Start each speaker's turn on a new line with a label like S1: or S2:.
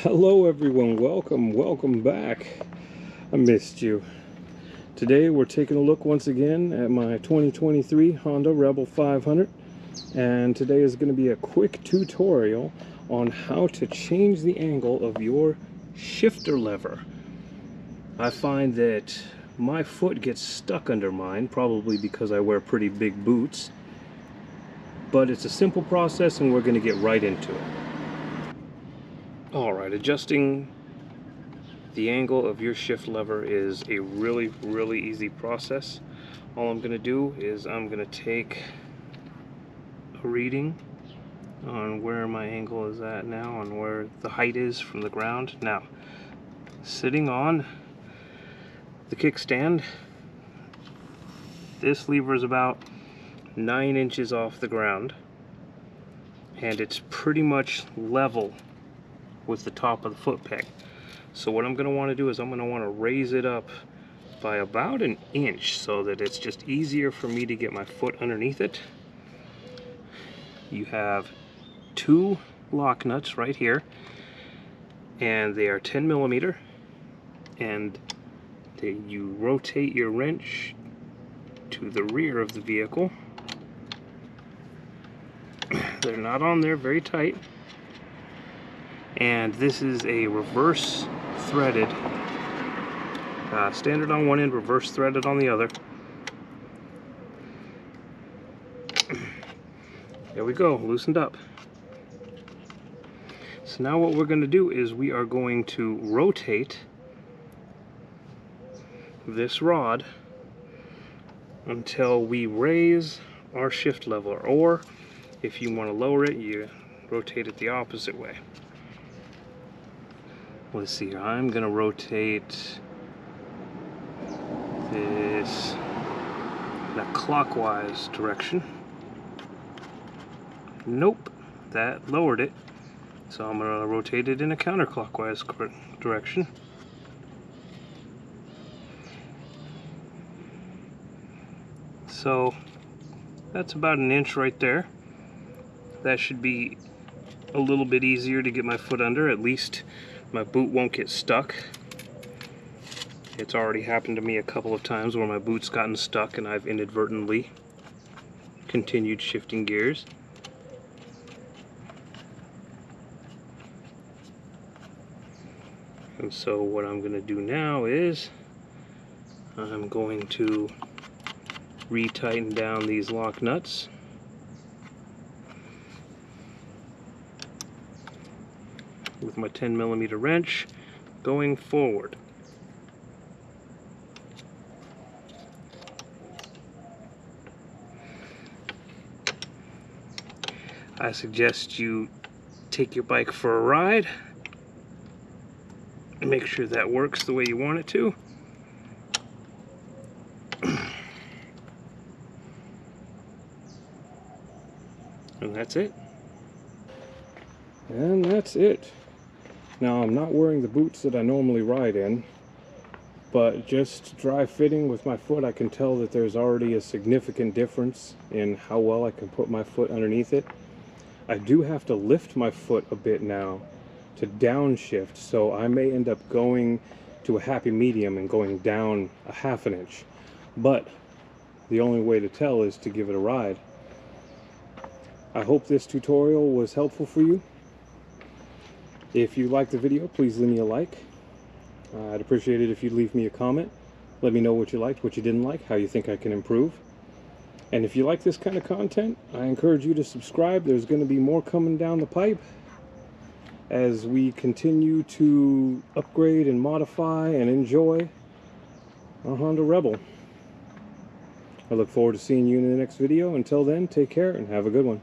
S1: Hello everyone, welcome back. I missed you. Today we're taking a look once again at my 2023 Honda Rebel 500, and today is going to be a quick tutorial on how to change the angle of your shifter lever. I find that my foot gets stuck under mine, probably because I wear pretty big boots, but it's a simple process and we're going to get right into it. Alright, adjusting the angle of your shift lever is a really easy process. All I'm going to do is I'm going to take a reading on where my angle is at now, on where the height is from the ground. Now, sitting on the kickstand, this lever is about 9 inches off the ground, and it's pretty much level with the top of the foot peg. So what I'm going to want to do is I'm going to want to raise it up by about an inch so that it's just easier for me to get my foot underneath it. You have 2 lock nuts right here, and they are 10 millimeter, and you rotate your wrench to the rear of the vehicle. They're not on there very tight, and this is a reverse threaded, standard on one end, reverse threaded on the other. There we go, loosened up. So now what we're going to do is we are going to rotate this rod until we raise our shift lever, or if you want to lower it, you rotate it the opposite way. Let's see here, I'm going to rotate this in a clockwise direction. Nope, that lowered it. So I'm going to rotate it in a counterclockwise direction. So that's about an inch right there. That should be a little bit easier to get my foot under. At least my boot won't get stuck. It's already happened to me a couple of times where my boot's gotten stuck and I've inadvertently continued shifting gears. And so what I'm going to do now is I'm going to re-tighten down these lock nuts. With my 10 millimeter wrench going forward. I suggest you take your bike for a ride and make sure that works the way you want it to. And that's it. And that's it. Now, I'm not wearing the boots that I normally ride in, but just dry fitting with my foot, I can tell that there's already a significant difference in how well I can put my foot underneath it. I do have to lift my foot a bit now to downshift, so I may end up going to a happy medium and going down a ½ inch. But the only way to tell is to give it a ride. I hope this tutorial was helpful for you. If you liked the video, please leave me a like. I'd appreciate it if you'd leave me a comment. Let me know what you liked, what you didn't like, how you think I can improve. And if you like this kind of content, I encourage you to subscribe. There's going to be more coming down the pipe as we continue to upgrade and modify and enjoy our Honda Rebel. I look forward to seeing you in the next video. Until then, take care and have a good one.